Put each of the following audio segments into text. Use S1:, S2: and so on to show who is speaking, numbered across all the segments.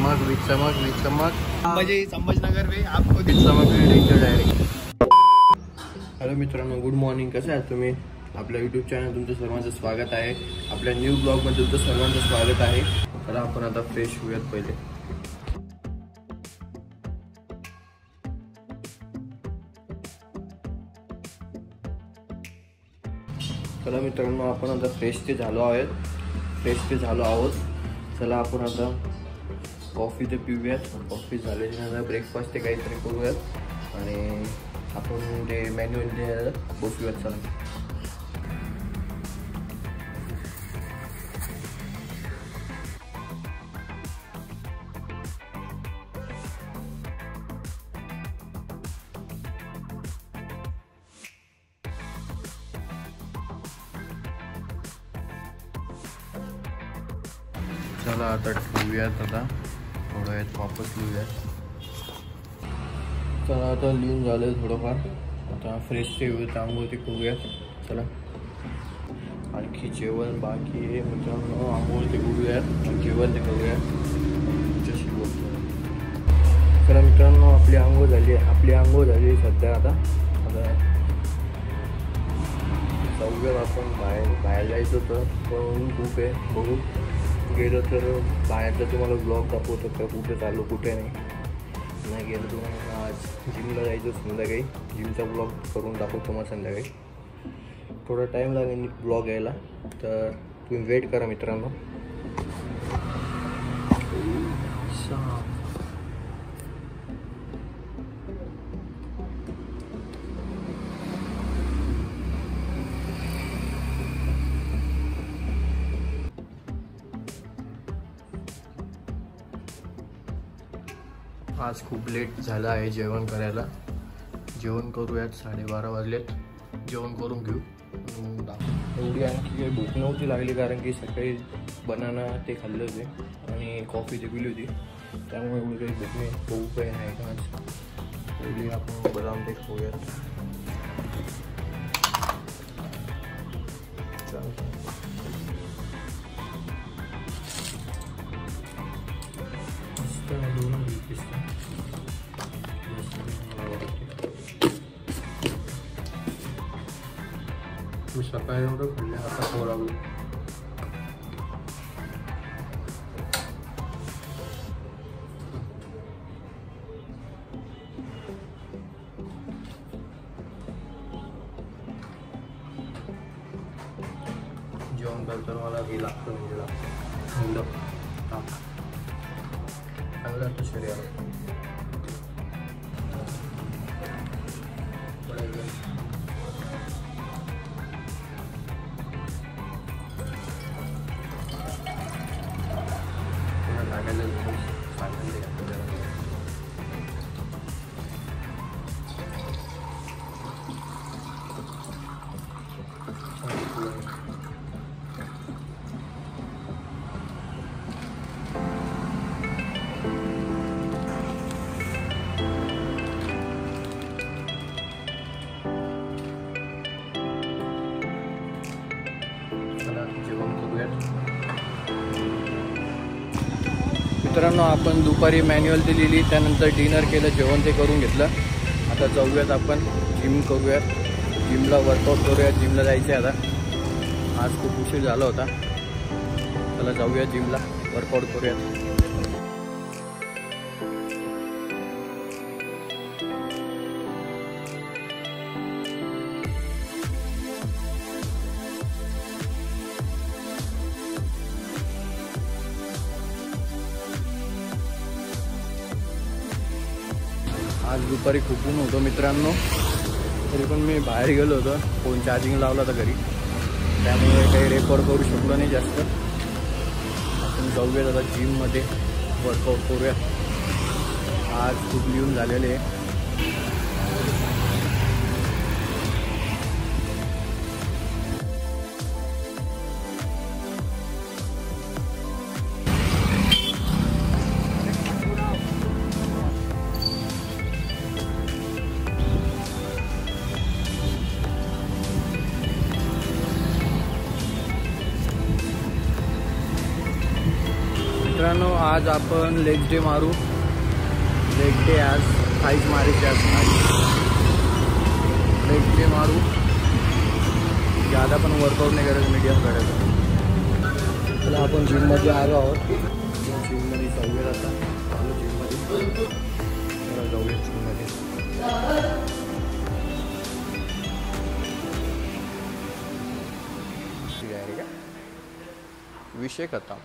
S1: चमक बिग चमक बिग चमक
S2: संभाजीनगर में आपको
S1: बिग चमक डायरेक्ट। हॅलो मित्रांनो, गुड मॉर्निंग. कसं आहात तुम्ही? आपल्या यूट्यूब चॅनल तुमचं सर्वांचं स्वागत आहे. आपल्या न्यू ब्लॉगमध्ये तुमचं सर्वांचं स्वागत आहे. तर आपण आता फ्रेश होऊयात पहिले. चला मित्रांनो, आपण आता फ्रेश ते झालो आहोत. चला आपण आता कॉफी ते पिऊयात. कॉफी झाल्याच्यानंतर ब्रेकफास्ट ते काहीतरी करूयात आणि आपण ते मॅन्युअल बसूयात. चला चला आता ठेवूयात. आता थोडं वेळात वापस लिहूयात. चला आता लिहून झालं थोडंफार. आता फ्रेश ठेवूयात, आंघोळ ते करूयात. चला आणखी जेवण बाकी आहे मित्रांनो. आंघोळ ते करूयात, जेवण ते करूयात. चला मित्रांनो, आपली आंघोळ झाली सध्या. आता जाऊयात आपण बाहेर जायचं होतं पण खूप आहे. बघू गेलो तर बाहेरचा तुम्हाला ब्लॉग दाखवतो का कुठे चाललो कुठे नाही गेलो. तुम्हाला आज जिमला जायचं संध्याकाळी. जिमचा ब्लॉग करून दाखवतो मग संध्याकाळी. थोडा टाईम लागेल ब्लॉग यायला, तर तुम्ही वेट करा मित्रांनो. आज खूप लेट झालं आहे जेवण करायला. जेवण करूयात, 12:30 वाजलेत. जेवण करून घेऊ. एवढी आणखी काही भूक नव्हती लागली कारण की सकाळी बनाना ते खाल्ले होते आणि कॉफी ते पिली होती. त्यामुळे एवढी काही भूक नाही. बघू काही नाही का आज. एवढी आपण बदाम ते खाऊयात. मी सकाळी एवढं खाल्ले, आता खाऊ लागलो. जेवण करताना मला हे लागतं म्हणजे चांगलं असतं शरीराला. मित्रांनो, आपण दुपारी मॅन्युअल ते लिहिली, त्यानंतर डिनर केलं, जेवण ते करून घेतलं. आता जाऊयात आपण जिम करूयात. जिमला वर्कआउट करूयात. जिमला जायचं आहे आता. आज खूप उशीर झाला होता. चला जाऊया जिमला, वर्कआउट करूयात. आज दुपारी खूप ऊन होतं मित्रांनो, तरी पण मी बाहेर गेलो होतो. फोन चार्जिंग लावला होता घरी, त्यामुळे काही रेकॉर्ड करू शकलो नाही जास्त. आपण जाऊया आता जिममध्ये, वर्कआउट करूया. आज खूप लिहून झालेले आहे. मित्रांनो आज आपण लेग डे मारू. लेग डे आज थाईज मारायचे. आज लेग डे मारू. ज्यादा पण वर्कआउट नाही करायचं, मीडियम करायचं. चला आपण जिममध्ये आलो आहोत. जिममध्ये जाऊया आता. आलो जिममध्ये. चला जाऊया जिममध्ये. विषय खतम.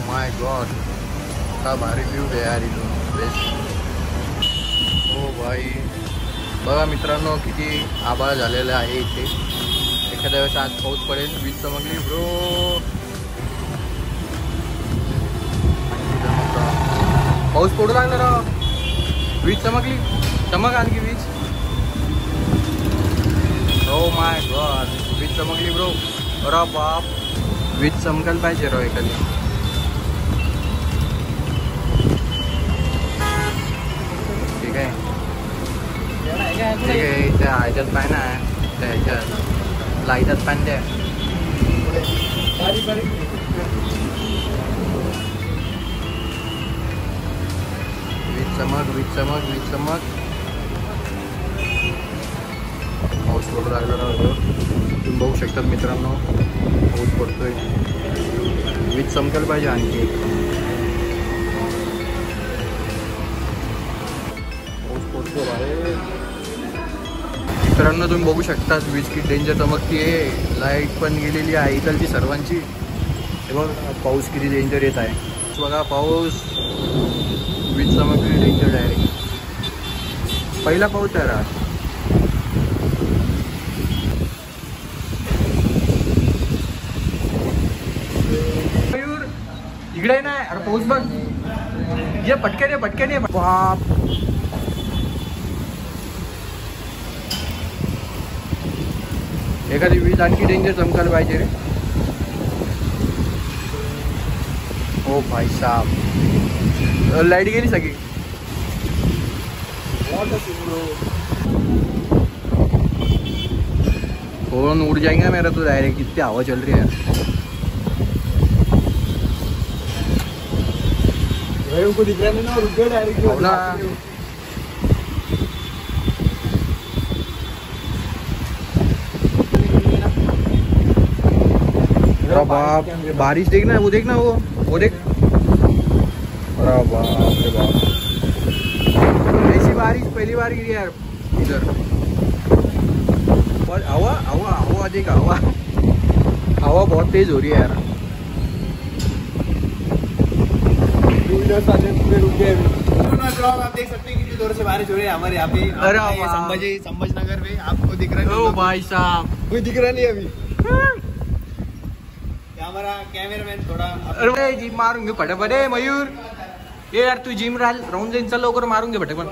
S1: माय गॉड, का भारी व्ह्यू आहे यार इथून. बेस्ट. हो भाई, बघा मित्रांनो किती आभाळ झालेलं आहे इथे. एखाद्या वेळेस आज पाऊस पडेल. वीज चमकली ब्रो. पाऊस पडू लागला राव. वीज चमकली. चमक आणखी वीज. हो माय गॉड, वीज चमकली ब्रो. अरे बाप, वीज चमकायला पाहिजे राव एखादी. ठीक आहे त्या ह्याच्यात पॅन आहे. त्या ह्याच्यात लाईटात पॅन द्या. वीज चमक, वीज चमक, वीज चमक. पाऊस पडू लागला राहतो. तुम्ही बघू शकतात मित्रांनो, पाऊस पडतोय. वीज चमकायला पाहिजे आणखी. मित्रांनो तुम्ही बघू शकता वीज किती डेंजर चमकतीये. लाईट पण गेलेली आहे इथलची सर्वांची. हे बघ पाऊस किती डेंजर येत आहे. बघा पाऊस, वीज चमकली डेंजर डायरेक्ट. पहिला पाऊस आहे रात. इकडे नाही. अरे पाऊस बघ. ये पटकन, पटकन. बाप, एखादी वीज आणखी डेंजर चमकायला पाहिजे रे. ओ भाई साहब, लाईट गेली सगळी. फोन उड़ जाएगा मेरा तो डायरेक्ट. कितनी हवा चल रही है.
S2: उनको दिख रहा नहीं ना, रुक गए डायरेक्ट.
S1: हो ना. बाप, बारिश देख ना, वो देखना, वो देख. अरे बाप रे बाप, ऐसी बारिश पहली बार गिरी यार इधर. हवा हवा हवा देख, हवा हवा बहुत तेज हो रही है यार.
S2: पूरे रुक गए. आप देख सकते हैं कितनी जोर से बारिश हो रही है हमारे यहाँ पे.
S1: अरे
S2: संभाजीनगर में आपको दिख रहा है.
S1: ओ भाई साहब,
S2: कोई दिख रहा नहीं अभी. हमारा कॅमेरामॅन थोडा.
S1: अरे जिम मारून घे फटाफट. मयूर ये यार, तू जिम राहून जाईन. चल लवकर मारून घे फटाफट.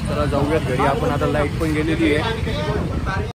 S1: चला जाऊयात घरी आपण आता. लाईट पण गेलेली आहे.